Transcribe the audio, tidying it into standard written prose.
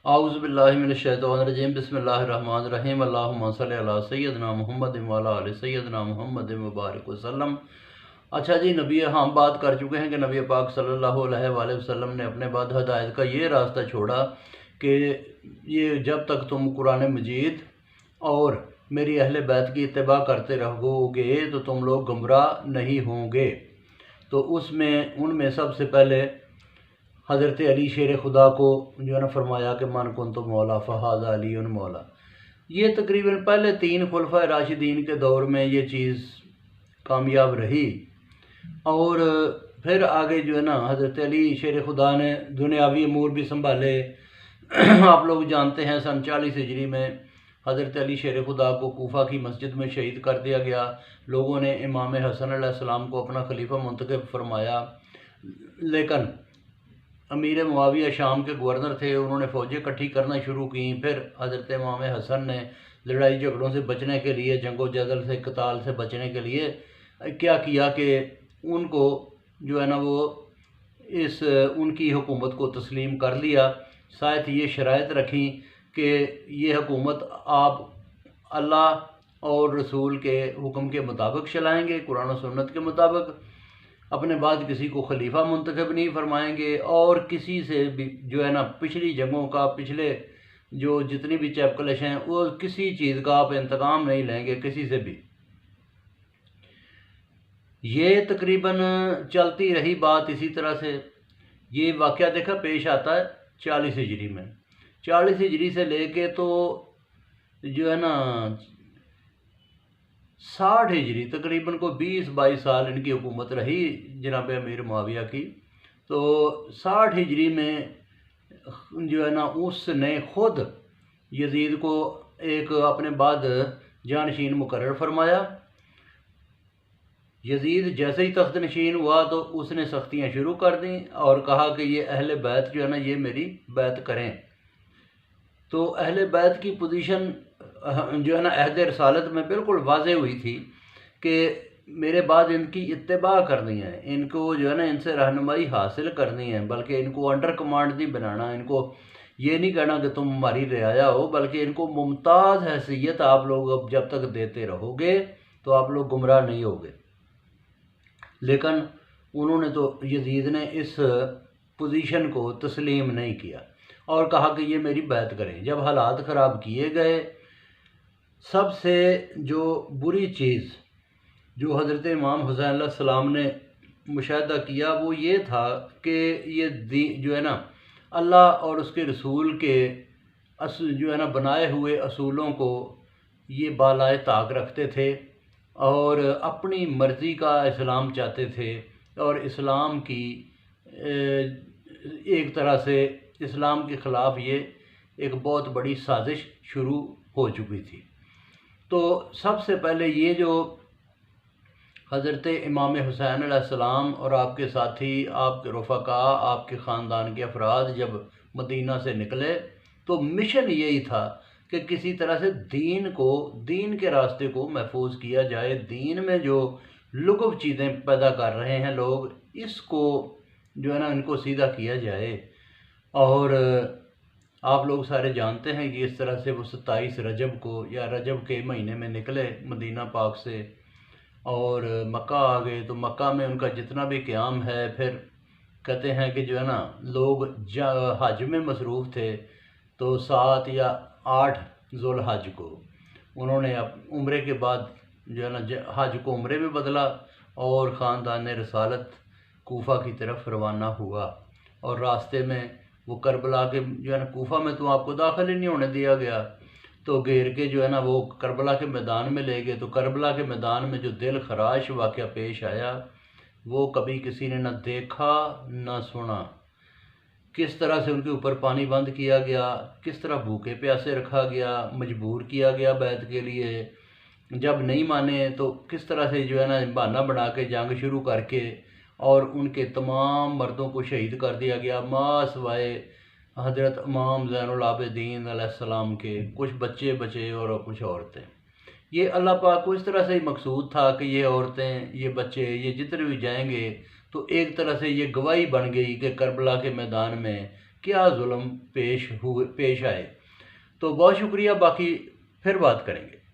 اعوذ باللہ من الشیطان الرجیم بسم اللہ الرحمن الرحیم اللہم صلی علی سیدنا محمد وعلی آل سیدنا محمد مبارک وسلم۔ اچھا جی، ہم بات کر چکے ہیں کہ نبی پاک صلی اللہ علیہ وآلہ وسلم نے اپنے بعد ہدایت کا یہ راستہ چھوڑا کہ یہ جب تک تم قرآن مجید اور میری اہل بیت کی اتباع کرتے رہو گے تو تم لوگ گمراہ نہیں ہوں گے۔ تو ان میں سب سے پہلے حضرت علی شیر خدا کو جو ہے نا فرمایا کہ من کنت مولا فہذا علی مولا۔ یہ تقریباً پہلے 3 خلفائے راشدین کے دور میں یہ چیز کامیاب رہی، اور پھر آگے جو ہے نا حضرت علی شیر خدا نے دنیاوی امور بھی سنبھالے۔ آپ لوگ جانتے ہیں سن 40 ہجری میں حضرت علی شیر خدا کو کوفہ کی مسجد میں شہید کر دیا گیا۔ لوگوں نے امام حسن علیہ السلام کو اپنا خلیفہ منتخب فرمایا، لیکن امیر معاویہ شام کے گورنر تھے، انہوں نے فوجیں اکٹھی کرنا شروع کیں۔ پھر حضرت امام حسن نے لڑائی جھگڑوں سے بچنے کے لیے، جنگ و جدل سے، قتال سے بچنے کے لیے کیا کیا کہ ان کو جو ہے نا وہ ان کی حکومت کو تسلیم کر لیا۔ ساتھ یہ شرائط رکھیں کہ یہ حکومت آپ اللہ اور رسول کے حکم کے مطابق چلائیں گے، قرآن و سنت کے مطابق، اپنے بعد کسی کو خلیفہ منتخب نہیں فرمائیں گے، اور کسی سے بھی جو ہے نا پچھلی جنگوں کا، پچھلے جو جتنی بھی چیپ ہیں، وہ کسی چیز کا آپ انتقام نہیں لیں گے کسی سے بھی۔ یہ تقریباً چلتی رہی بات اسی طرح سے۔ یہ واقعہ دیکھا پیش آتا ہے 40 ہجری میں۔ 40 ہجری سے لے کے تو جو ہے نا 60 ہجری تقریباً کو 20-22 سال ان کی حکومت رہی جناب امیر معاویہ کی۔ تو 60 ہجری میں جو ہے نا اس نے خود یزید کو ایک اپنے بعد جانشین مقرر فرمایا۔ یزید جیسے ہی تخت نشین ہوا تو اس نے سختیاں شروع کر دیں اور کہا کہ یہ اہل بیت جو ہے نا یہ میری بیت کریں۔ تو اہل بیت کی پوزیشن جو ہے نا عہد رسالت میں بالکل واضح ہوئی تھی کہ میرے بعد ان کی اتباع کرنی ہے، ان کو جو ہے نا ان سے رہنمائی حاصل کرنی ہے، بلکہ ان کو انڈر کمانڈ نہیں بنانا، ان کو یہ نہیں کہنا کہ تم ہماری رعایا ہو، بلکہ ان کو ممتاز حیثیت آپ لوگ اب جب تک دیتے رہو گے تو آپ لوگ گمراہ نہیں ہوگے۔ لیکن انہوں نے تو یزید نے اس پوزیشن کو تسلیم نہیں کیا اور کہا کہ یہ میری بیعت کریں۔ جب حالات خراب کیے گئے، سب سے جو بری چیز جو حضرت امام حسین علیہ السلام نے مشاہدہ کیا وہ یہ تھا کہ یہ جو ہے نا اللہ اور اس کے رسول کے جو ہے نا بنائے ہوئے اصولوں کو یہ بالائے طاق رکھتے تھے اور اپنی مرضی کا اسلام چاہتے تھے، اور اسلام کی ایک طرح سے اسلام کے خلاف یہ ایک بہت بڑی سازش شروع ہو چکی تھی۔ تو سب سے پہلے یہ جو حضرت امام حسین علیہ السلام اور آپ کے ساتھی، آپ کے رفقاء، آپ کے خاندان کے افراد جب مدینہ سے نکلے تو مشن یہی تھا کہ کسی طرح سے دین کے راستے کو محفوظ کیا جائے۔ دین میں جو لغو چیزیں پیدا کر رہے ہیں لوگ، اس کو جو ہے نا ان کو سیدھا کیا جائے۔ اور آپ لوگ سارے جانتے ہیں کہ اس طرح سے وہ 27 رجب کو یا رجب کے مہینے میں نکلے مدینہ پاک سے اور مکہ آ گئے۔ تو مکہ میں ان کا جتنا بھی قیام ہے، پھر کہتے ہیں کہ جو ہے نا لوگ حج میں مصروف تھے، تو 7 یا 8 ذوالحج کو انہوں نے عمرے کے بعد جو ہے نا حج کو عمرے میں بدلا اور خاندان رسالت کوفہ کی طرف روانہ ہوا۔ اور راستے میں وہ کربلا کے جو ہے نا کوفہ میں تو آپ کو داخل ہی نہیں ہونے دیا گیا، تو گھیر کے جو ہے نا وہ کربلا کے میدان میں لے گئے۔ تو کربلا کے میدان میں جو دل خراش واقعہ پیش آیا وہ کبھی کسی نے نہ دیکھا نہ سنا۔ کس طرح سے ان کے اوپر پانی بند کیا گیا، کس طرح بھوکے پیاسے رکھا گیا، مجبور کیا گیا بیعت کے لیے، جب نہیں مانے تو کس طرح سے جو ہے نا بہانہ بنا کے جنگ شروع کر کے اور ان کے تمام مردوں کو شہید کر دیا گیا، ما سوائے حضرت امام زین العابدین علیہ السلام کے۔ کچھ بچے بچے اور کچھ عورتیں۔ یہ اللہ پاک کو اس طرح سے ہی مقصود تھا کہ یہ عورتیں، یہ بچے، یہ جتنے بھی جائیں گے تو ایک طرح سے یہ گواہی بن گئی کہ کربلا کے میدان میں کیا ظلم پیش آئے. تو بہت شکریہ، باقی پھر بات کریں گے.